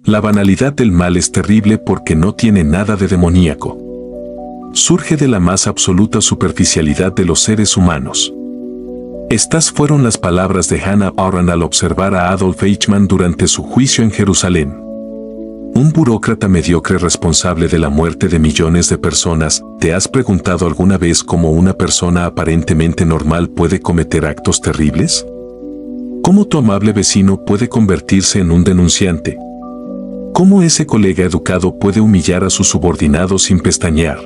La banalidad del mal es terrible porque no tiene nada de demoníaco. Surge de la más absoluta superficialidad de los seres humanos. Estas fueron las palabras de Hannah Arendt al observar a Adolf Eichmann durante su juicio en Jerusalén. Un burócrata mediocre responsable de la muerte de millones de personas. ¿Te has preguntado alguna vez cómo una persona aparentemente normal puede cometer actos terribles? ¿Cómo tu amable vecino puede convertirse en un denunciante? ¿Cómo ese colega educado puede humillar a sus subordinados sin pestañear?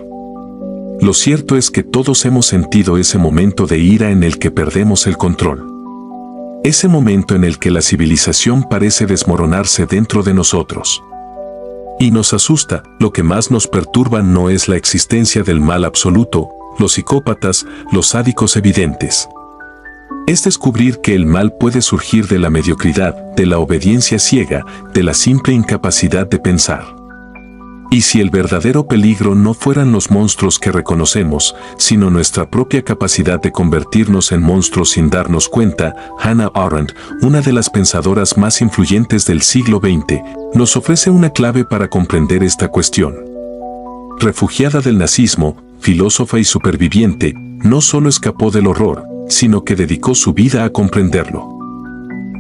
Lo cierto es que todos hemos sentido ese momento de ira en el que perdemos el control. Ese momento en el que la civilización parece desmoronarse dentro de nosotros. Y nos asusta. Lo que más nos perturba no es la existencia del mal absoluto, los psicópatas, los sádicos evidentes. Es descubrir que el mal puede surgir de la mediocridad, de la obediencia ciega, de la simple incapacidad de pensar. Y si el verdadero peligro no fueran los monstruos que reconocemos, sino nuestra propia capacidad de convertirnos en monstruos sin darnos cuenta, Hannah Arendt, una de las pensadoras más influyentes del siglo XX, nos ofrece una clave para comprender esta cuestión. Refugiada del nazismo, filósofa y superviviente, no solo escapó del horror, sino que dedicó su vida a comprenderlo.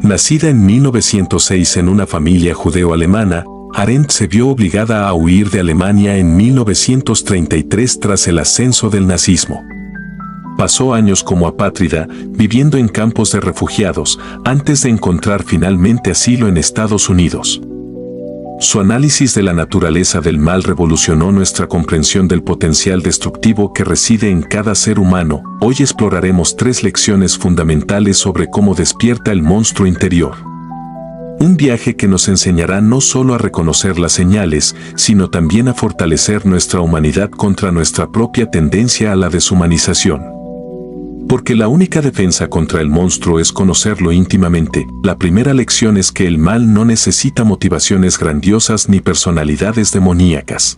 Nacida en 1906 en una familia judeo-alemana, Arendt se vio obligada a huir de Alemania en 1933 tras el ascenso del nazismo. Pasó años como apátrida, viviendo en campos de refugiados, antes de encontrar finalmente asilo en Estados Unidos. Su análisis de la naturaleza del mal revolucionó nuestra comprensión del potencial destructivo que reside en cada ser humano. Hoy exploraremos 3 lecciones fundamentales sobre cómo despierta el monstruo interior. Un viaje que nos enseñará no solo a reconocer las señales, sino también a fortalecer nuestra humanidad contra nuestra propia tendencia a la deshumanización. Porque la única defensa contra el monstruo es conocerlo íntimamente. La primera lección es que el mal no necesita motivaciones grandiosas ni personalidades demoníacas.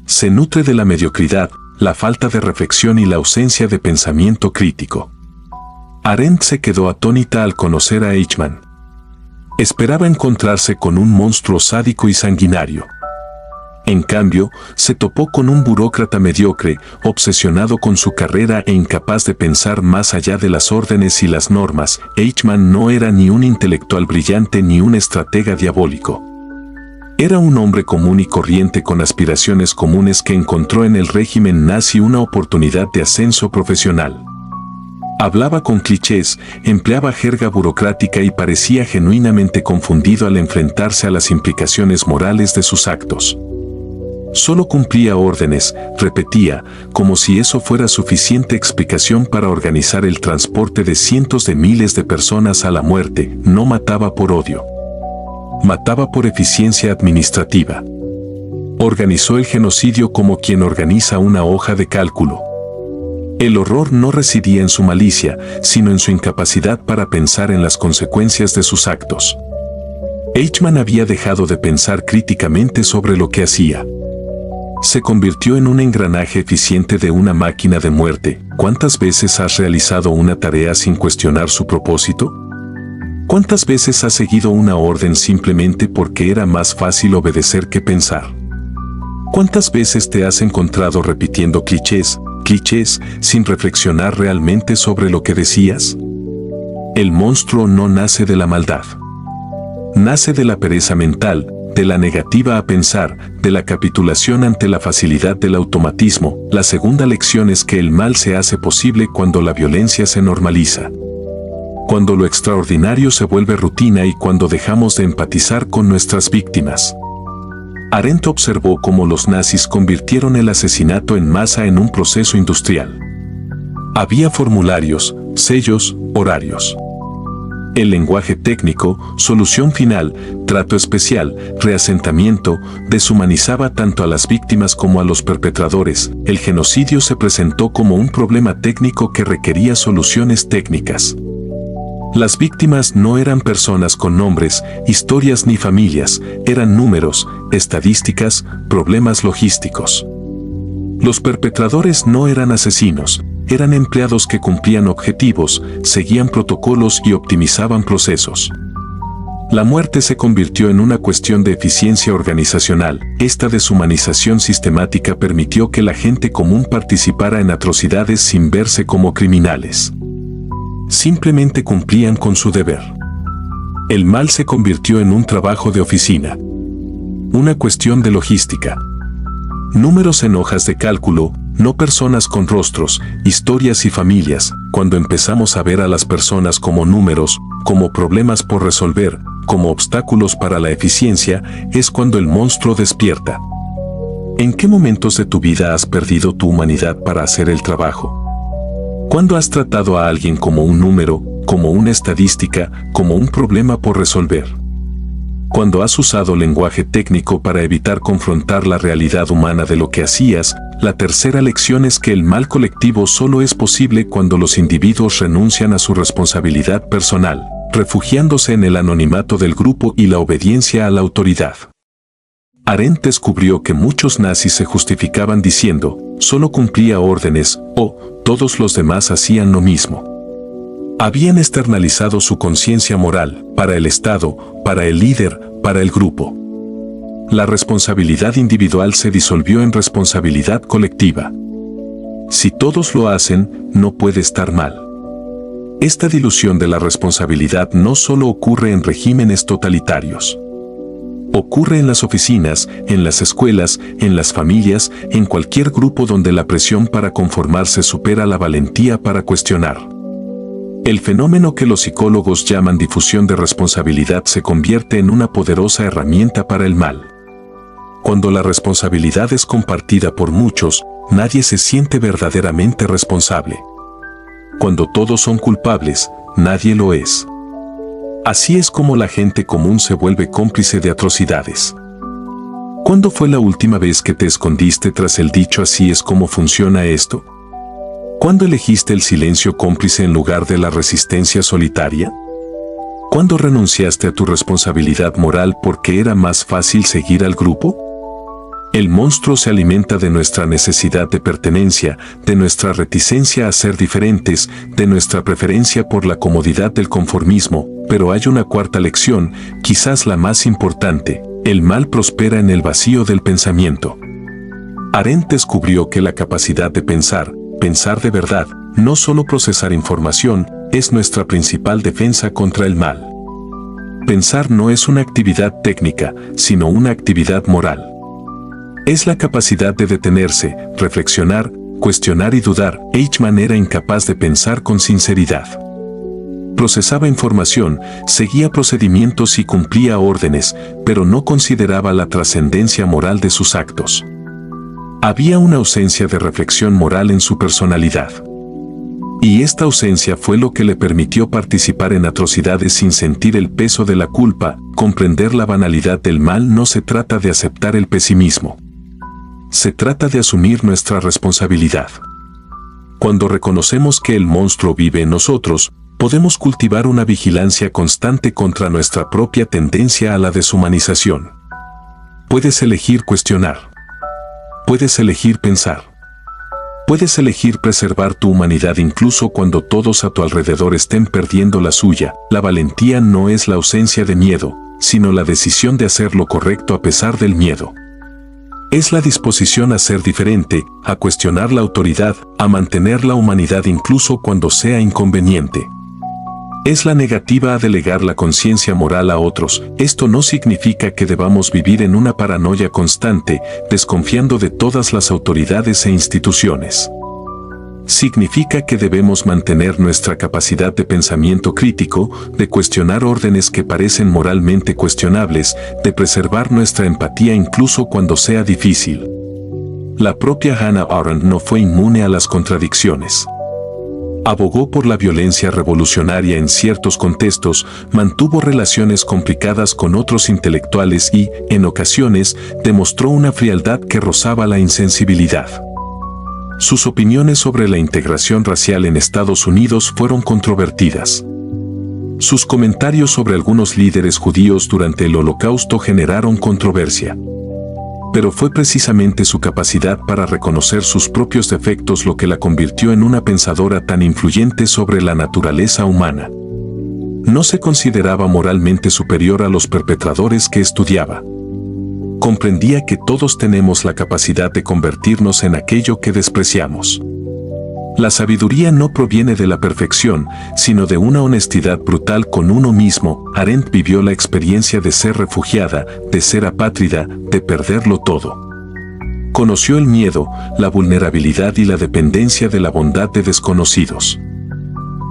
Se nutre de la mediocridad, la falta de reflexión y la ausencia de pensamiento crítico. Arendt se quedó atónita al conocer a Eichmann. Esperaba encontrarse con un monstruo sádico y sanguinario. En cambio, se topó con un burócrata mediocre, obsesionado con su carrera e incapaz de pensar más allá de las órdenes y las normas. Eichmann no era ni un intelectual brillante ni un estratega diabólico. Era un hombre común y corriente con aspiraciones comunes que encontró en el régimen nazi una oportunidad de ascenso profesional. Hablaba con clichés, empleaba jerga burocrática y parecía genuinamente confundido al enfrentarse a las implicaciones morales de sus actos. Solo cumplía órdenes, repetía, como si eso fuera suficiente explicación para organizar el transporte de cientos de miles de personas a la muerte. No mataba por odio. Mataba por eficiencia administrativa. Organizó el genocidio como quien organiza una hoja de cálculo. El horror no residía en su malicia, sino en su incapacidad para pensar en las consecuencias de sus actos. Eichmann había dejado de pensar críticamente sobre lo que hacía. Se convirtió en un engranaje eficiente de una máquina de muerte. ¿Cuántas veces has realizado una tarea sin cuestionar su propósito? ¿Cuántas veces has seguido una orden simplemente porque era más fácil obedecer que pensar? ¿Cuántas veces te has encontrado repitiendo clichés sin reflexionar realmente sobre lo que decías? El monstruo no nace de la maldad. Nace de la pereza mental, de la negativa a pensar, de la capitulación ante la facilidad del automatismo. La segunda lección es que el mal se hace posible cuando la violencia se normaliza. Cuando lo extraordinario se vuelve rutina y cuando dejamos de empatizar con nuestras víctimas. Arendt observó cómo los nazis convirtieron el asesinato en masa en un proceso industrial. Había formularios, sellos, horarios. El lenguaje técnico, solución final, trato especial, reasentamiento, deshumanizaba tanto a las víctimas como a los perpetradores. El genocidio se presentó como un problema técnico que requería soluciones técnicas. Las víctimas no eran personas con nombres, historias ni familias, eran números, estadísticas, problemas logísticos. Los perpetradores no eran asesinos, eran empleados que cumplían objetivos, seguían protocolos y optimizaban procesos. La muerte se convirtió en una cuestión de eficiencia organizacional. Esta deshumanización sistemática permitió que la gente común participara en atrocidades sin verse como criminales. Simplemente cumplían con su deber. El mal se convirtió en un trabajo de oficina. Una cuestión de logística. Números en hojas de cálculo, no personas con rostros, historias y familias. Cuando empezamos a ver a las personas como números, como problemas por resolver, como obstáculos para la eficiencia, es cuando el monstruo despierta. ¿En qué momentos de tu vida has perdido tu humanidad para hacer el trabajo? ¿Cuándo has tratado a alguien como un número, como una estadística, como un problema por resolver? Cuando has usado lenguaje técnico para evitar confrontar la realidad humana de lo que hacías. La tercera lección es que el mal colectivo solo es posible cuando los individuos renuncian a su responsabilidad personal, refugiándose en el anonimato del grupo y la obediencia a la autoridad. Arendt descubrió que muchos nazis se justificaban diciendo, solo cumplía órdenes, o todos los demás hacían lo mismo. Habían externalizado su conciencia moral, para el Estado, para el líder, para el grupo. La responsabilidad individual se disolvió en responsabilidad colectiva. Si todos lo hacen, no puede estar mal. Esta dilución de la responsabilidad no solo ocurre en regímenes totalitarios. Ocurre en las oficinas, en las escuelas, en las familias, en cualquier grupo donde la presión para conformarse supera la valentía para cuestionar. El fenómeno que los psicólogos llaman difusión de responsabilidad se convierte en una poderosa herramienta para el mal. Cuando la responsabilidad es compartida por muchos, nadie se siente verdaderamente responsable. Cuando todos son culpables, nadie lo es. Así es como la gente común se vuelve cómplice de atrocidades. ¿Cuándo fue la última vez que te escondiste tras el dicho "así es como funciona esto"? ¿Cuándo elegiste el silencio cómplice en lugar de la resistencia solitaria? ¿Cuándo renunciaste a tu responsabilidad moral porque era más fácil seguir al grupo? El monstruo se alimenta de nuestra necesidad de pertenencia, de nuestra reticencia a ser diferentes, de nuestra preferencia por la comodidad del conformismo, pero hay una cuarta lección, quizás la más importante: el mal prospera en el vacío del pensamiento. Arendt descubrió que la capacidad de pensar de verdad, no solo procesar información, es nuestra principal defensa contra el mal. Pensar no es una actividad técnica, sino una actividad moral. Es la capacidad de detenerse, reflexionar, cuestionar y dudar. Eichmann era incapaz de pensar con sinceridad. Procesaba información, seguía procedimientos y cumplía órdenes, pero no consideraba la trascendencia moral de sus actos. Había una ausencia de reflexión moral en su personalidad. Y esta ausencia fue lo que le permitió participar en atrocidades sin sentir el peso de la culpa. Comprender la banalidad del mal no se trata de aceptar el pesimismo. Se trata de asumir nuestra responsabilidad. Cuando reconocemos que el monstruo vive en nosotros, podemos cultivar una vigilancia constante contra nuestra propia tendencia a la deshumanización. Puedes elegir cuestionar. Puedes elegir pensar. Puedes elegir preservar tu humanidad incluso cuando todos a tu alrededor estén perdiendo la suya. La valentía no es la ausencia de miedo, sino la decisión de hacer lo correcto a pesar del miedo. Es la disposición a ser diferente, a cuestionar la autoridad, a mantener la humanidad incluso cuando sea inconveniente. Es la negativa a delegar la conciencia moral a otros. Esto no significa que debamos vivir en una paranoia constante, desconfiando de todas las autoridades e instituciones. Significa que debemos mantener nuestra capacidad de pensamiento crítico, de cuestionar órdenes que parecen moralmente cuestionables, de preservar nuestra empatía incluso cuando sea difícil. La propia Hannah Arendt no fue inmune a las contradicciones. Abogó por la violencia revolucionaria en ciertos contextos, mantuvo relaciones complicadas con otros intelectuales y, en ocasiones, demostró una frialdad que rozaba la insensibilidad. Sus opiniones sobre la integración racial en Estados Unidos fueron controvertidas. Sus comentarios sobre algunos líderes judíos durante el Holocausto generaron controversia. Pero fue precisamente su capacidad para reconocer sus propios defectos lo que la convirtió en una pensadora tan influyente sobre la naturaleza humana. No se consideraba moralmente superior a los perpetradores que estudiaba. Comprendía que todos tenemos la capacidad de convertirnos en aquello que despreciamos. La sabiduría no proviene de la perfección, sino de una honestidad brutal con uno mismo. Arendt vivió la experiencia de ser refugiada, de ser apátrida, de perderlo todo. Conoció el miedo, la vulnerabilidad y la dependencia de la bondad de desconocidos.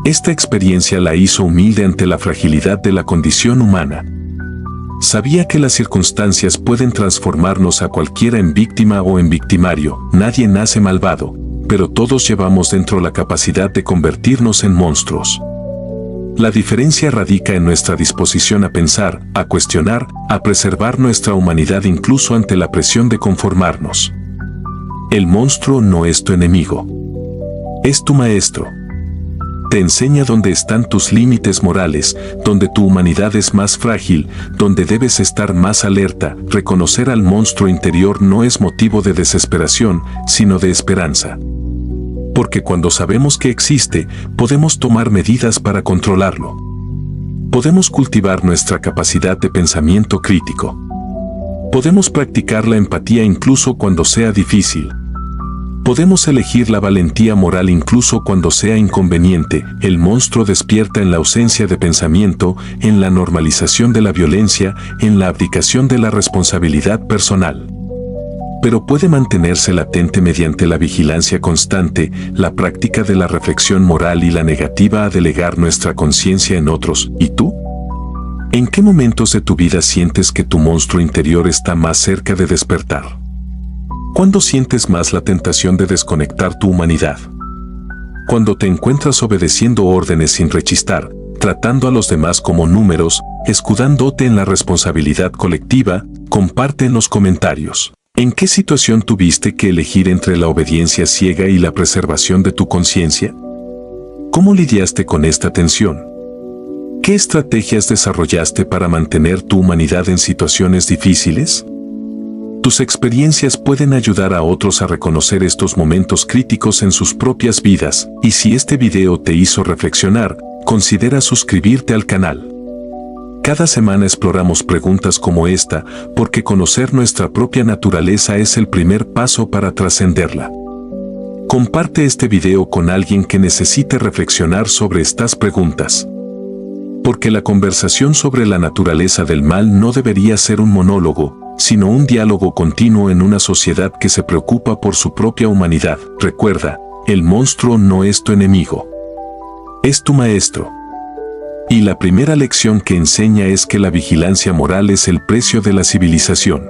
Esta experiencia la hizo humilde ante la fragilidad de la condición humana. Sabía que las circunstancias pueden transformarnos a cualquiera en víctima o en victimario. Nadie nace malvado, pero todos llevamos dentro la capacidad de convertirnos en monstruos. La diferencia radica en nuestra disposición a pensar, a cuestionar, a preservar nuestra humanidad incluso ante la presión de conformarnos. El monstruo no es tu enemigo. Es tu maestro. Te enseña dónde están tus límites morales, donde tu humanidad es más frágil, donde debes estar más alerta. Reconocer al monstruo interior no es motivo de desesperación, sino de esperanza. Porque cuando sabemos que existe, podemos tomar medidas para controlarlo. Podemos cultivar nuestra capacidad de pensamiento crítico. Podemos practicar la empatía incluso cuando sea difícil. Podemos elegir la valentía moral incluso cuando sea inconveniente. El monstruo despierta en la ausencia de pensamiento, en la normalización de la violencia, en la abdicación de la responsabilidad personal. Pero puede mantenerse latente mediante la vigilancia constante, la práctica de la reflexión moral y la negativa a delegar nuestra conciencia en otros. ¿Y tú? ¿En qué momentos de tu vida sientes que tu monstruo interior está más cerca de despertar? ¿Cuándo sientes más la tentación de desconectar tu humanidad? Cuando te encuentras obedeciendo órdenes sin rechistar, tratando a los demás como números, escudándote en la responsabilidad colectiva. Comparte en los comentarios. ¿En qué situación tuviste que elegir entre la obediencia ciega y la preservación de tu conciencia? ¿Cómo lidiaste con esta tensión? ¿Qué estrategias desarrollaste para mantener tu humanidad en situaciones difíciles? Tus experiencias pueden ayudar a otros a reconocer estos momentos críticos en sus propias vidas, y si este video te hizo reflexionar, considera suscribirte al canal. Cada semana exploramos preguntas como esta, porque conocer nuestra propia naturaleza es el primer paso para trascenderla. Comparte este video con alguien que necesite reflexionar sobre estas preguntas. Porque la conversación sobre la naturaleza del mal no debería ser un monólogo, sino un diálogo continuo en una sociedad que se preocupa por su propia humanidad. Recuerda, el monstruo no es tu enemigo. Es tu maestro. Y la primera lección que enseña es que la vigilancia moral es el precio de la civilización.